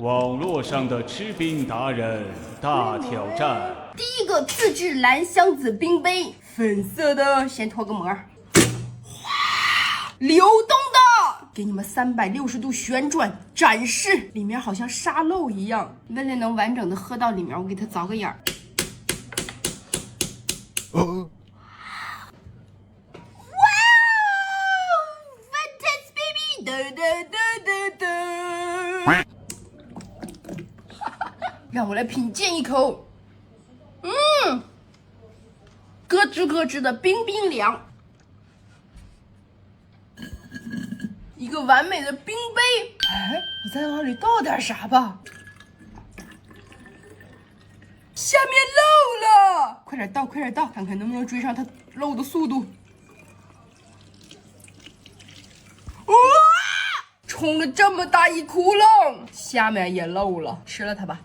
网络上的吃冰达人大挑战。第一个自制蓝箱子冰杯，粉色的，先脱个膜。哇，流动的，给你们360度旋转展示，里面好像沙漏一样。为了能完整的喝到里面，我给它凿个眼儿。哇 ，Fantastic baby， 哒哒哒哒哒。让我来品鉴一口，咯吱咯吱的冰冰凉，一个完美的冰杯。哎，我再往里倒点啥吧？下面漏了，快点倒，快点倒，看看能不能追上它漏的速度。哇！冲了这么大一窟窿，下面也漏了，吃了它吧。